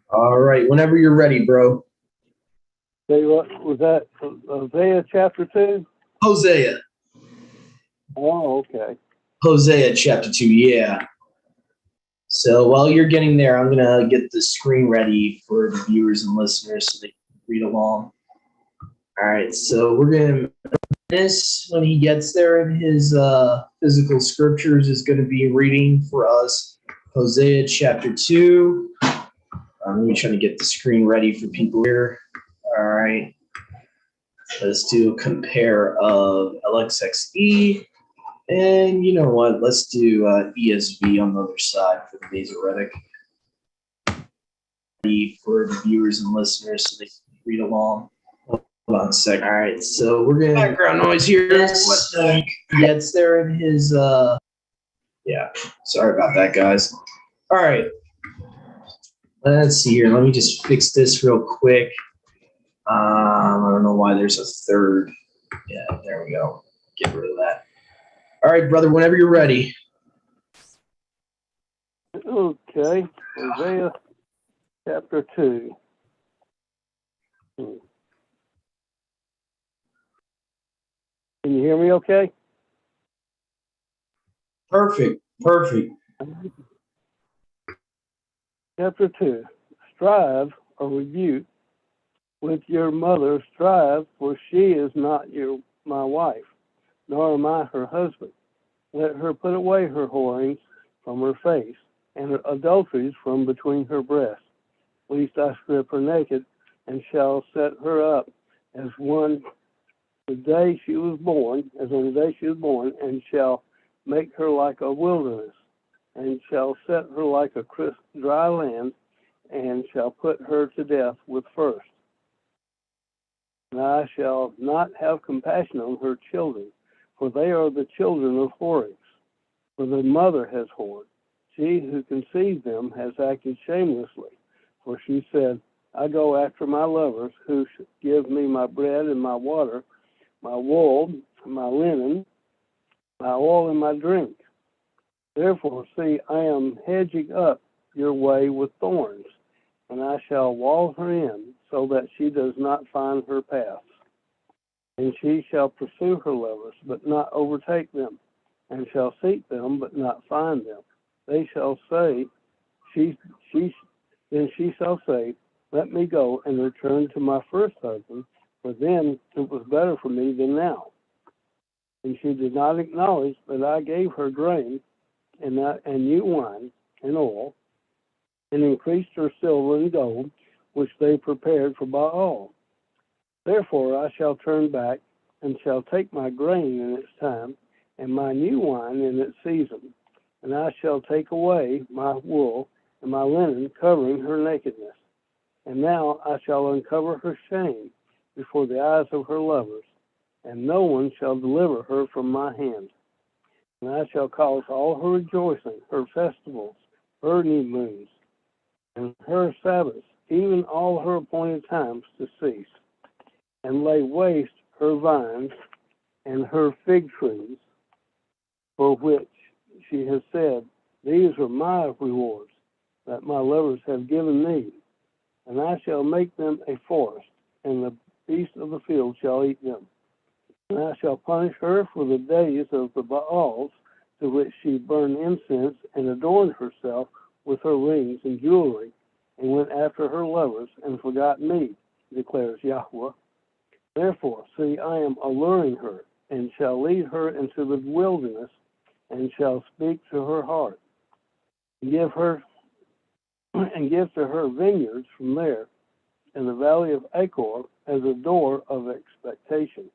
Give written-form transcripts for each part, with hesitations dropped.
All right, whenever you're ready, bro. Tell you what, was that Hosea chapter 2? Hosea. Oh, okay. Hosea chapter 2, yeah. So while you're getting there, I'm going to get the screen ready for the viewers and listeners so they can read along. All right, so we're going to, this, when he gets there in his physical scriptures, is going to be reading for us Hosea chapter 2. Let me try to get the screen ready for people here. All right. Let's do a compare of LXXE. And you know what? Let's do ESV on the other side for the Masoretic. For the viewers and listeners so they can read along. Hold on a second. All right. So we're going to. Background noise here. This gets there in his. Yeah. Sorry about that, guys. All right. Let's see here. Let me just fix this real quick. I don't know why there's a third. Yeah, there we go. Get rid of that. All right, brother, whenever you're ready. Okay. Hosea chapter 2. Can you hear me okay? Perfect. Chapter 2. Strive or rebuke with your mother, strive, for she is not my wife, nor am I her husband. Let her put away her whorings from her face, and her adulteries from between her breasts, lest I strip her naked, and shall set her up as one the day she was born, as on the day she was born, and shall make her like a wilderness, and shall set her like a crisp, dry land, and shall put her to death with thirst. And I shall not have compassion on her children, for they are the children of whorings. For the mother has whored. She who conceived them has acted shamelessly. For she said, I go after my lovers, who give me my bread and my water, my wool, my linen, my oil, and my drink. Therefore, see, I am hedging up your way with thorns, and I shall wall her in, so that she does not find her paths. And she shall pursue her lovers, but not overtake them, and shall seek them, but not find them. They shall say, then she shall say, let me go and return to my first husband, for then it was better for me than now. And she did not acknowledge that I gave her grain and new wine and oil, and increased her silver and gold, which they prepared for Baal. Therefore I shall turn back, and shall take my grain in its time, and my new wine in its season, and I shall take away my wool and my linen, covering her nakedness. And now I shall uncover her shame before the eyes of her lovers, and no one shall deliver her from my hand. And I shall cause all her rejoicing, her festivals, her new moons, and her Sabbaths, even all her appointed times, to cease, and lay waste her vines and her fig trees, for which she has said, these are my rewards that my lovers have given me. And I shall make them a forest, and the beasts of the field shall eat them. And I shall punish her for the days of the Baals, to which she burned incense and adorned herself with her rings and jewelry, and went after her lovers and forgot me, declares Yahweh. Therefore, see, I am alluring her, and shall lead her into the wilderness, and shall speak to her heart, and give to her vineyards from there, and the valley of Achor as a door of expectation.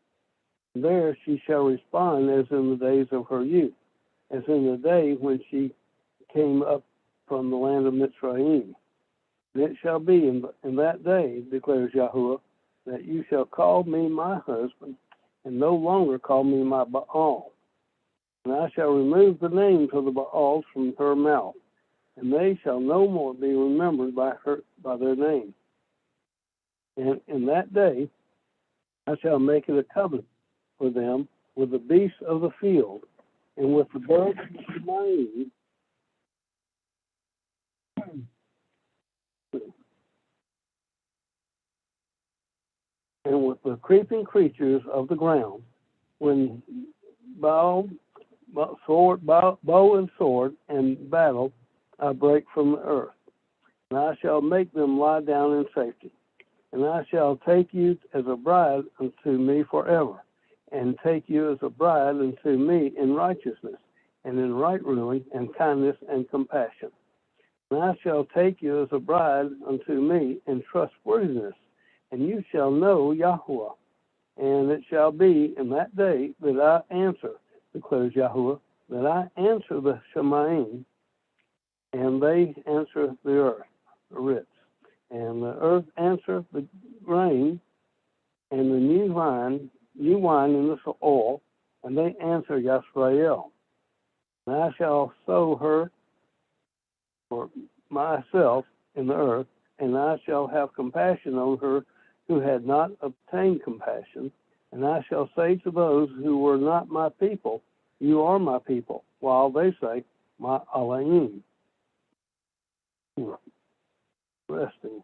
There she shall respond as in the days of her youth, as in the day when she came up from the land of Mitzrayim. And it shall be in that day, declares Yahweh, that you shall call me my husband, and no longer call me my Baal. And I shall remove the names of the Baals from her mouth, and they shall no more be remembered by their name. And in that day I shall make it a covenant for them with the beasts of the field, and with the birds of the and with the creeping creatures of the ground, when bow and sword and battle I break from the earth. And I shall make them lie down in safety. And I shall take you as a bride unto me forever, and take you as a bride unto me in righteousness, and in right ruling, and kindness, and compassion. And I shall take you as a bride unto me in trustworthiness, and you shall know Yahuwah. And it shall be in that day that I answer, declares Yahuwah, that I answer the Shemaim, and they answer the earth, the rits, and the earth answer the grain, and the new wine in the oil, and they answer Yisrael. And I shall sow her for myself in the earth, and I shall have compassion on her who had not obtained compassion, and I shall say to those who were not my people, you are my people, while they say, my Elohim. Resting.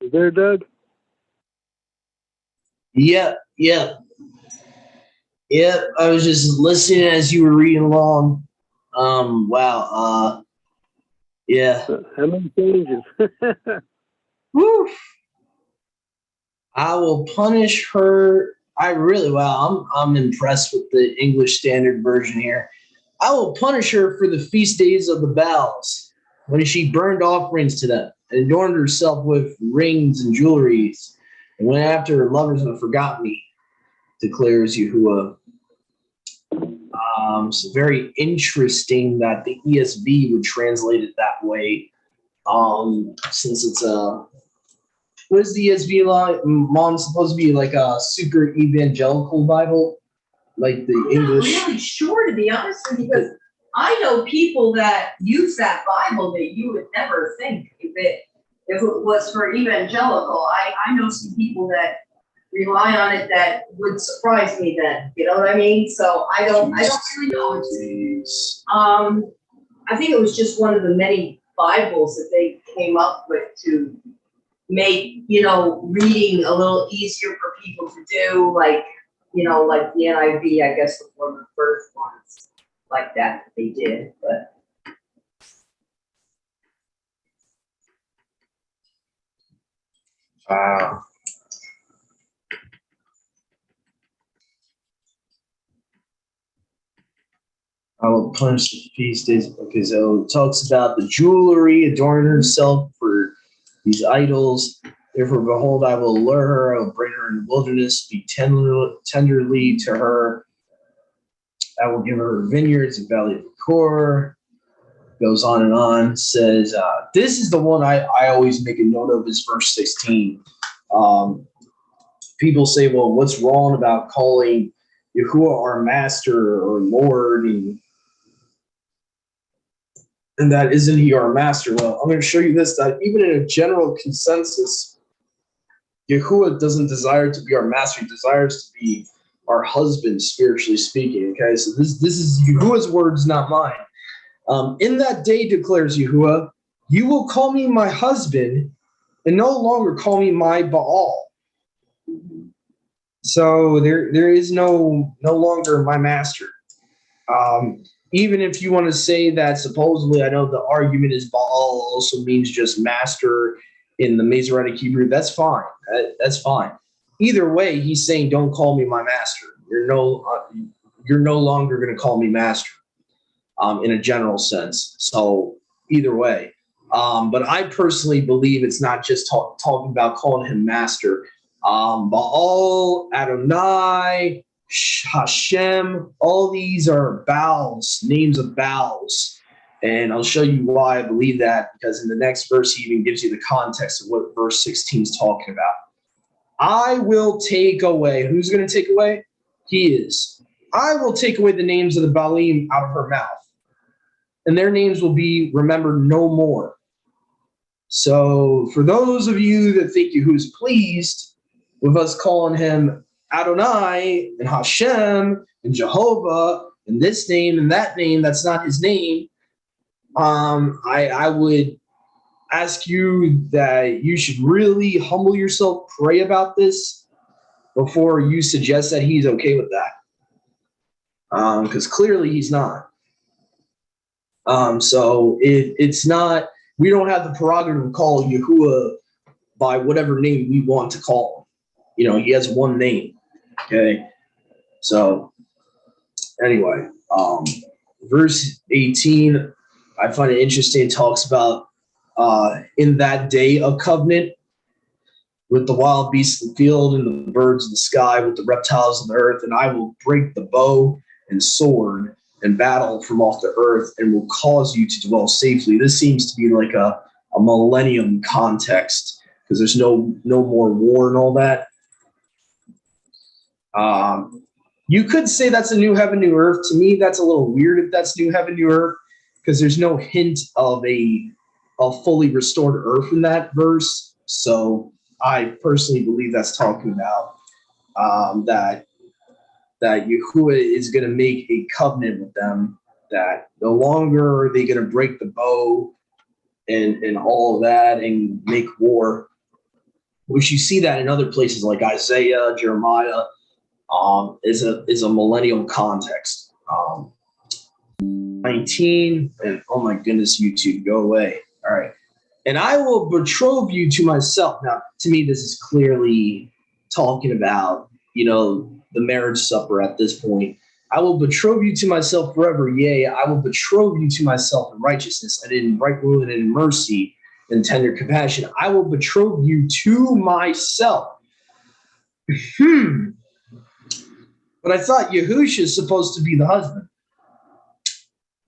You there, Doug? Yep. I was just listening as you were reading along. Wow. Yeah. How many changes? Woo. I will punish her. I'm impressed with the English Standard Version here. I will punish her for the feast days of the Baals, when she burned offerings to them and adorned herself with rings and jewelries, and went after her lovers and forgot me, declares Yahuwah. It's very interesting that the ESV would translate it that way, since it's what is the ESV law? Mom's supposed to be like a super evangelical Bible, like the English. I'm not really sure, to be honest with you, because I know people that use that Bible that you would never think if it was for evangelical. I know some people that rely on it that would surprise me then, you know what I mean? So I don't really know. I think it was just one of the many Bibles that they came up with to make, reading a little easier for people to do, like the NIV, I guess, was one of the first ones like that they did, but. I will punish the feast days because it talks about the jewelry, adorning herself for these idols. Therefore, behold, I will allure her, I will bring her in the wilderness, speak tenderly to her. I will give her vineyards and valley of Kor. Goes on and on. Says, this is the one I always make a note of, is verse 16. People say, well, what's wrong about calling Yahuwah our master or Lord, and that isn't he our master? Well, I'm going to show you this, that even in a general consensus, Yahuwah doesn't desire to be our master. He desires to be our husband, spiritually speaking. Okay, so this is Yahuwah's words, not mine. In that day, declares Yahuwah, you will call me my husband and no longer call me my Baal. So there is no longer my master. Even if you want to say that supposedly, I know the argument is Baal also means just master in the Masoretic Hebrew. That's fine. That's fine. Either way, he's saying, don't call me my master. You're no longer going to call me master, in a general sense. So either way. But I personally believe it's not just talking about calling him master. Baal, Adonai, Hashem, all these are Baals, names of Baals. And I'll show you why I believe that, because in the next verse, he even gives you the context of what verse 16 is talking about. I will take away. Who's going to take away? He is. I will take away the names of the Baalim out of her mouth, and their names will be remembered no more. So for those of you that think Yahuwah's pleased with us calling him Adonai and Hashem and Jehovah and this name and that name that's not his name, I would ask you that you should really humble yourself, pray about this before you suggest that he's okay with that. Because clearly he's not. So it's not, we don't have the prerogative to call Yahuwah by whatever name we want to call him. He has one name. Okay. So anyway, verse 18, I find it interesting. It talks about in that day a covenant with the wild beasts of the field and the birds of the sky, with the reptiles of the earth, and I will break the bow and sword and battle from off the earth and will cause you to dwell safely. This seems to be like a millennium context because there's no more war and all that. You could say that's a new heaven, new earth. To me, that's a little weird if that's new heaven, new earth, because there's no hint of a fully restored earth in that verse. So I personally believe that's talking about that Yahuwah is going to make a covenant with them, that no longer are they going to break the bow and all of that and make war, which you see that in other places like Isaiah, Jeremiah, is a millennial context. 19, and oh my goodness, YouTube, go away. All right. And I will betroth you to myself. Now, to me, this is clearly talking about, the marriage supper at this point. I will betroth you to myself forever. Yea, I will betroth you to myself in righteousness and in right rule and in mercy and tender compassion. I will betroth you to myself. But I thought Yahusha is supposed to be the husband.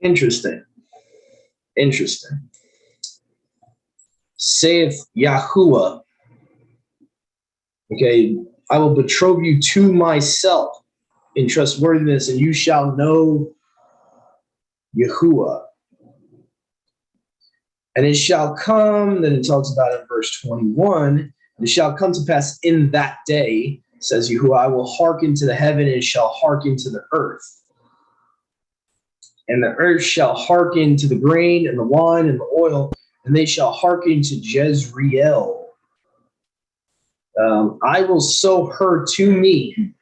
Interesting. Saith Yahuwah. Okay, I will betroth you to myself in trustworthiness, and you shall know Yahuwah. And it shall come, then it talks about it in verse 21, and it shall come to pass in that day, says Yahuwah, I will hearken to the heaven and shall hearken to the earth. And the earth shall hearken to the grain and the wine and the oil, and they shall hearken to Jezreel. I will sow her to me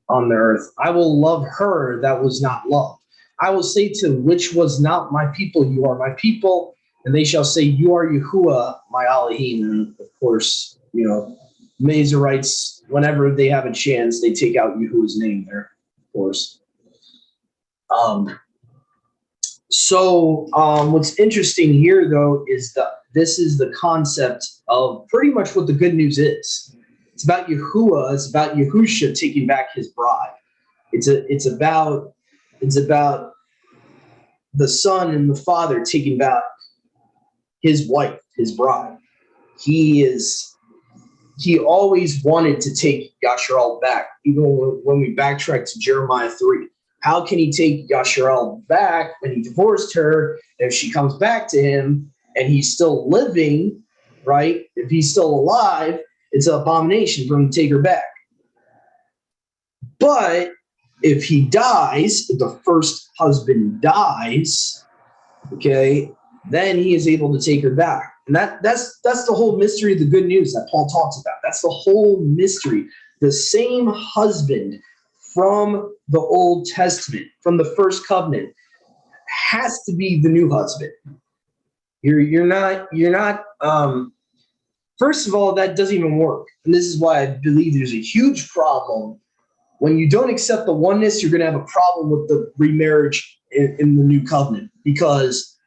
on the earth. I will love her that was not loved. I will say to which was not my people, you are my people, and they shall say, you are Yahuwah, my Elohim. And of course, Mazarites, whenever they have a chance, they take out Yahuwah's name there, of course. So what's interesting here, though, is that this is the concept of pretty much what the good news is. It's about Yahuwah. It's about Yahusha taking back his bride. It's about the son and the father taking back his wife, his bride. He always wanted to take Yasharal back, even when we backtrack to Jeremiah 3. How can he take Yasharal back when he divorced her? If she comes back to him and he's still living, right? If he's still alive, it's an abomination for him to take her back. But if he dies, if the first husband dies, okay, then he is able to take her back. And that's the whole mystery of the good news that Paul talks about. That's the whole mystery. The same husband from the Old Testament, from the first covenant, has to be the new husband. You're not first of all, that doesn't even work. And this is why I believe there's a huge problem. When you don't accept the oneness, you're going to have a problem with the remarriage in the new covenant. Because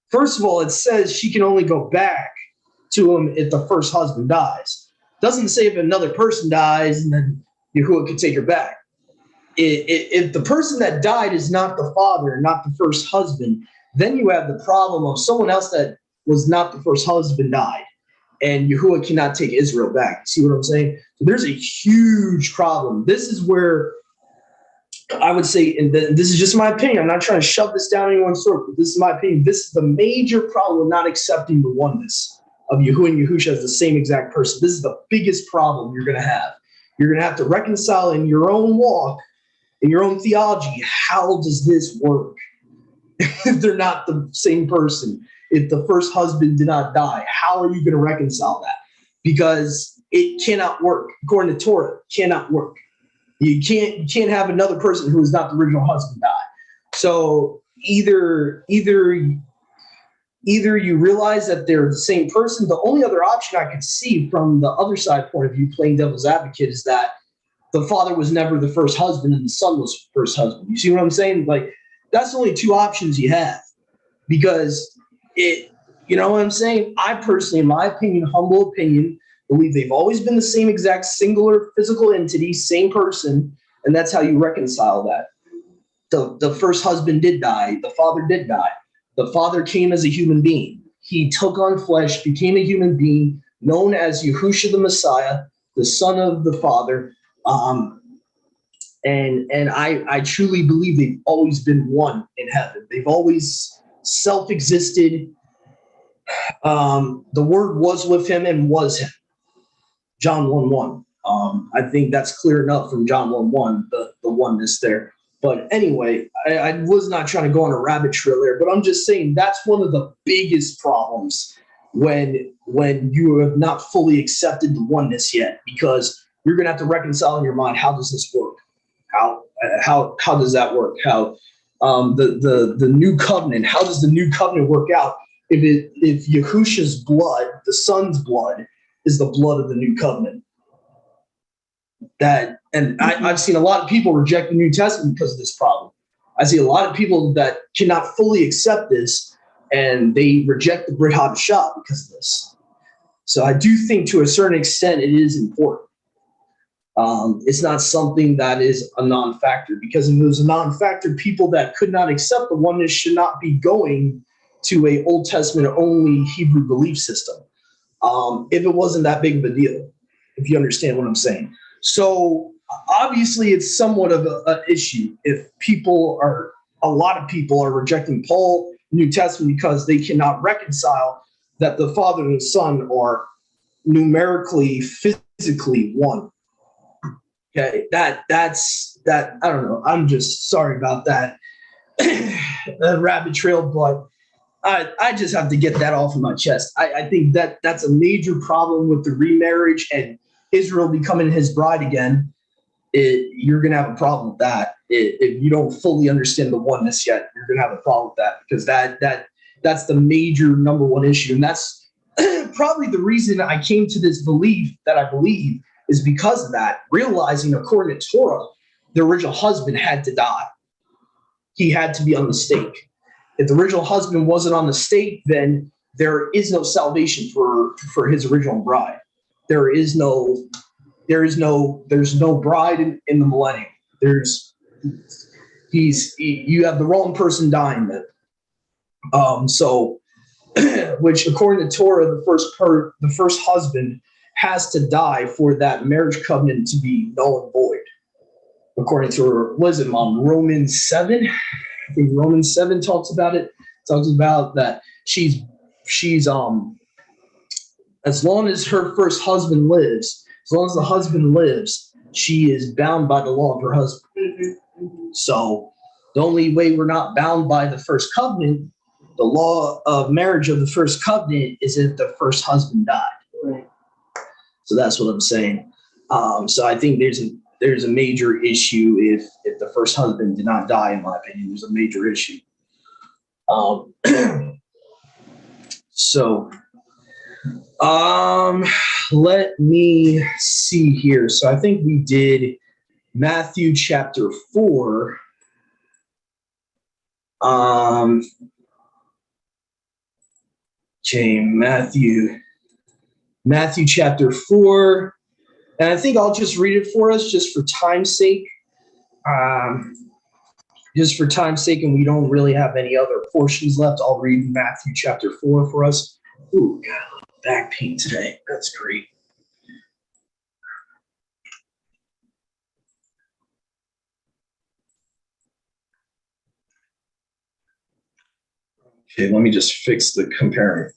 first of all, it says she can only go back to him if the first husband dies. It doesn't say if another person dies and then Yahuwah could take her back. If the person that died is not the father, not the first husband, then you have the problem of someone else that was not the first husband died, and Yahuwah cannot take Israel back. See what I'm saying? So there's a huge problem. This is where I would say, and this is just my opinion, I'm not trying to shove this down anyone's throat, but this is my opinion. This is the major problem with not accepting the oneness. of Yahuwah and Yahusha as the same exact person. This is the biggest problem you're going to have. You're going to have to reconcile in your own walk, in your own theology, how does this work if they're not the same person? If the first husband did not die, how are you going to reconcile that? Because it cannot work. According to Torah, it cannot work. You can't have another person who is not the original husband die. So either you realize that they're the same person. The only other option I could see from the other side point of view, playing devil's advocate, is that the father was never the first husband and the son was the first husband. You see what I'm saying? Like, that's only two options you have, because you know what I'm saying? I personally, in my opinion, humble opinion, believe they've always been the same exact singular physical entity, same person, and that's how you reconcile that. The first husband did die. The father did die. The father came as a human being. He took on flesh, became a human being, known as Yahushua the Messiah, the son of the Father. And I truly believe they've always been one in heaven. They've always self-existed. The Word was with him and was him. John 1:1. I think that's clear enough from John 1:1, the oneness there. But anyway, I was not trying to go on a rabbit trail there, but I'm just saying that's one of the biggest problems when you have not fully accepted the oneness yet, because you're going to have to reconcile in your mind, how does this work? How does that work? How the new covenant? How does the new covenant work out if Yahusha's blood, the Son's blood, is the blood of the new covenant? I've seen a lot of people reject the New Testament because of this problem. I see a lot of people that cannot fully accept this, and they reject the Brit Hadashah because of this. So I do think to a certain extent it is important. It's not something that is a non-factor, because if it was a non-factor, people that could not accept the oneness should not be going to a Old Testament only Hebrew belief system. If it wasn't that big of a deal, if you understand what I'm saying. So obviously it's somewhat of an issue if a lot of people are rejecting Paul, New Testament, because they cannot reconcile that the Father and the Son are numerically, physically one. Okay, that's I don't know. I'm just sorry about that rabbit trail, but I just have to get that off of my chest. I think that's a major problem with the remarriage and Israel becoming his bride again. You're going to have a problem with that. If you don't fully understand the oneness yet, you're going to have a problem with that, because that's the major number one issue. And that's probably the reason I came to this belief that I believe is because of that, realizing according to Torah, the original husband had to die. He had to be on the stake. If the original husband wasn't on the stake, then there is no salvation for his original bride. There's no bride in the millennium. You have the wrong person dying then. So which according to Torah, the first husband has to die for that marriage covenant to be null and void. According to, what is it, Romans 7? I think Romans 7 talks about it. Talks about that she's as long as her first husband lives, as long as the husband lives, she is bound by the law of her husband. Mm-hmm. So the only way we're not bound by the first covenant, the law of marriage of the first covenant, is if the first husband died. Right. So that's what I'm saying. So I think there's a major issue if the first husband did not die. In my opinion, there's a major issue. So let me see here. So I think we did Matthew chapter 4. Okay, Matthew chapter 4. And I think I'll just read it for us just for time's sake. And we don't really have any other portions left. I'll read Matthew chapter 4 for us. Ooh, got a little back pain today. That's great. Okay, let me just fix the comparing.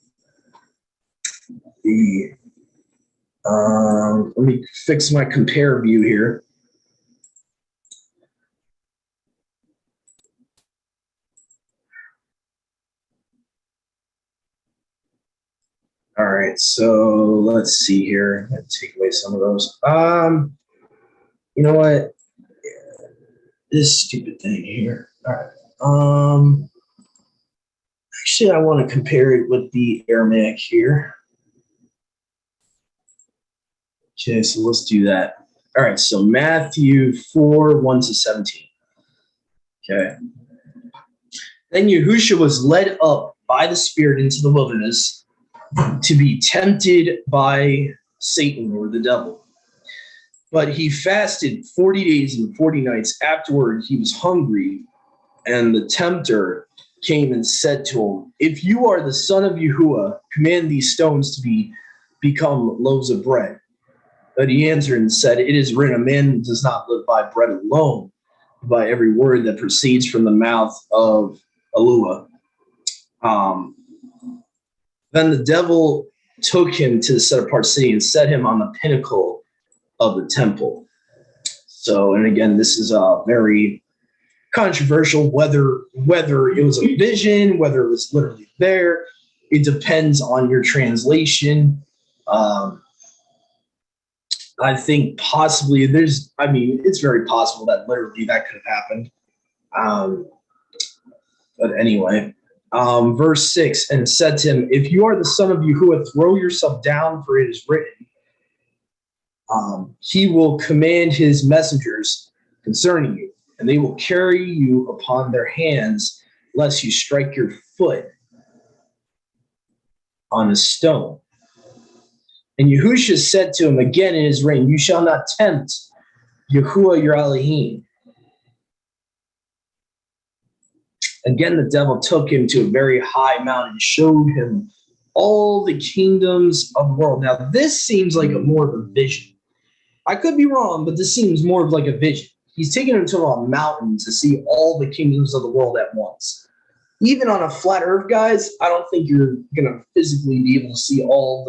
Let me fix my compare view here. All right, so let's see here. Let's take away some of those. You know what? This stupid thing here. All right. Actually, I want to compare it with the Aramaic here. Okay, so let's do that. All right, so Matthew 4:1-17. Okay. Then Yahushua was led up by the Spirit into the wilderness to be tempted by Satan or the devil. But he fasted 40 days and 40 nights. Afterward, he was hungry, and the tempter came and said to him, "If you are the son of Yahuwah, command these stones to become loaves of bread." But he answered and said, "It is written, a man does not live by bread alone, but by every word that proceeds from the mouth of Yahuwah." Then the devil took him to the set-apart city and set him on the pinnacle of the temple. So, and again, this is very controversial, whether it was a vision, whether it was literally there. It depends on your translation. I think possibly it's very possible that literally that could have happened. But anyway, verse 6, and said to him, "If you are the son of Yahuwah, throw yourself down, for it is written, he will command his messengers concerning you, and they will carry you upon their hands, lest you strike your foot on a stone." And Yahushua said to him, "Again it is written, you shall not tempt Yahuwah your Elohim." Again the devil took him to a very high mountain and showed him all the kingdoms of the world. Now this seems like more of a vision. I could be wrong, but this seems more of like a vision. He's taking him to a mountain to see all the kingdoms of the world at once. Even on a flat earth, guys, I don't think you're going to physically be able to see all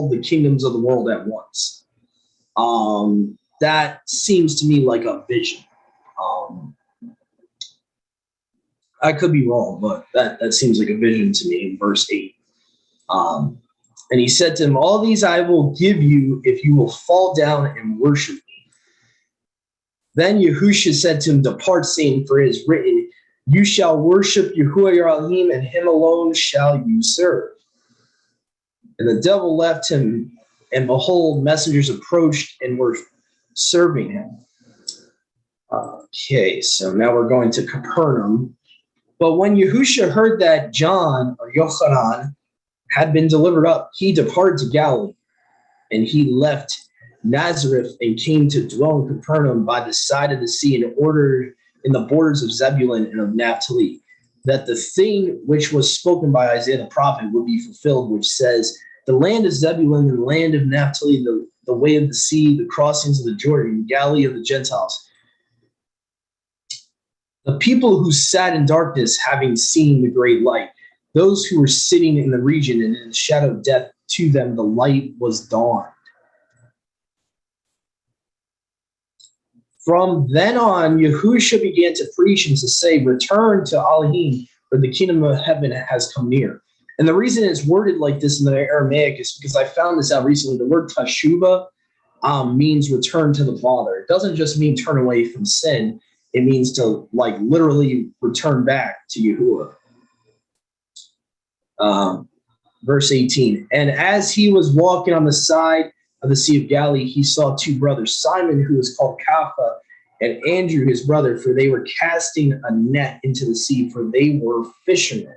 the kingdoms of the world at once. That seems to me like a vision. I could be wrong, but that seems like a vision to me in verse 8. And he said to him, "All these I will give you if you will fall down and worship me." Then Yahushua said to him, "Depart, Satan, for it is written, you shall worship Yahuwah your Elohim, and him alone shall you serve." And the devil left him, and behold, messengers approached and were serving him. Okay, so now we're going to Capernaum. But when Yahushua heard that John, or Yochanan, had been delivered up, he departed to Galilee, and he left Nazareth and came to dwell in Capernaum by the side of the sea, and ordered in the borders of Zebulun and of Naphtali, that the thing which was spoken by Isaiah the prophet would be fulfilled, which says, "The land of Zebulun and the land of Naphtali, the way of the sea, the crossings of the Jordan, Galilee of the Gentiles. The people who sat in darkness, having seen the great light, those who were sitting in the region and in the shadow of death, to them the light was dawned." From then on, Yahushua began to preach and to say, "Return to Elohim, for the kingdom of heaven has come near." And the reason it's worded like this in the Aramaic is because I found this out recently. The word teshuvah means return to the Father. It doesn't just mean turn away from sin. It means to literally return back to Yahuwah. Verse 18, and as he was walking on the side of the Sea of Galilee, he saw two brothers, Simon, who was called Kapha, and Andrew, his brother, for they were casting a net into the sea, for they were fishermen.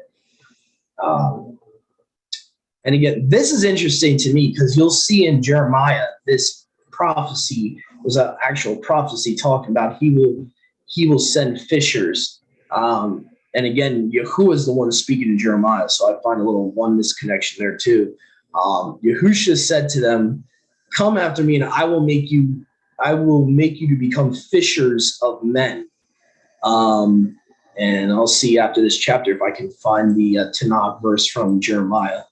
And again, this is interesting to me because you'll see in Jeremiah, this prophecy was an actual prophecy talking about he will send fishers. And again, Yahuwah is the one speaking to Jeremiah, so I find a little oneness connection there too. Yahushua said to them, "Come after me, and I will make you to become fishers of men." And I'll see after this chapter if I can find the Tanakh verse from Jeremiah.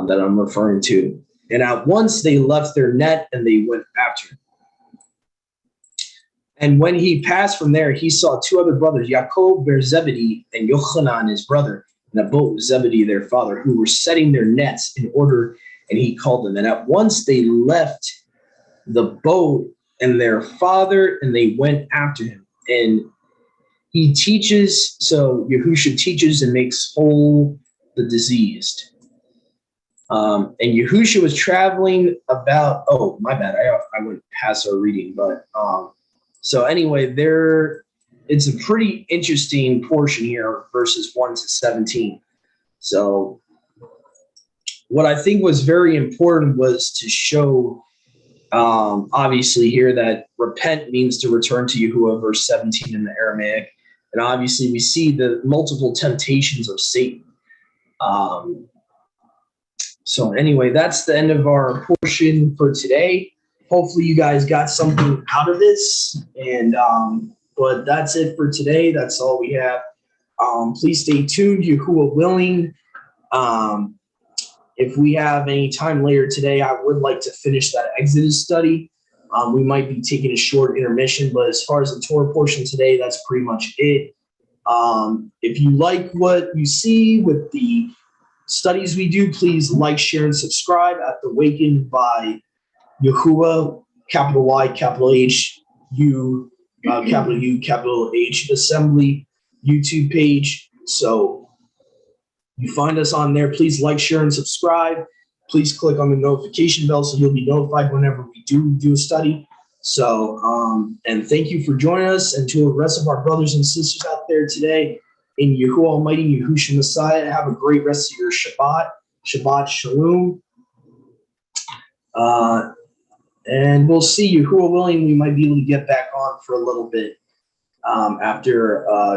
that I'm referring to. And at once they left their net and they went after him. And when he passed from there, he saw two other brothers, Yaakov ber Zebedee and Yochanan his brother, in a boat with Zebedee their father, who were setting their nets in order, and he called them. And at once they left the boat and their father, and they went after him. And he teaches, so Yahusha teaches and makes whole the diseased. And Yahusha was traveling about, oh, my bad, I went past our reading, but so anyway, it's a pretty interesting portion here, verses 1 to 17. So what I think was very important was to show, obviously here, that repent means to return to Yahuwah, verse 17 in the Aramaic. And obviously we see the multiple temptations of Satan. So anyway, that's the end of our portion for today. Hopefully you guys got something out of this. And but that's it for today. That's all we have. Please stay tuned, Yahuwah willing. If we have any time later today, I would like to finish that Exodus study. We might be taking a short intermission, but as far as the Torah portion today, that's pretty much it. If you like what you see with the studies we do, please like, share, and subscribe at the Awakened by Yahuwah, capital Y, capital H, U, capital U, capital H, Assembly YouTube page. So you find us on there. Please like, share, and subscribe. Please click on the notification bell so you'll be notified whenever we do a study. So, and thank you for joining us, and to the rest of our brothers and sisters out there today, in Yahuwah Almighty, Yahushua Messiah, have a great rest of your Shabbat. Shabbat Shalom. And we'll see, Yahuwah willing, we might be able to get back on for a little bit after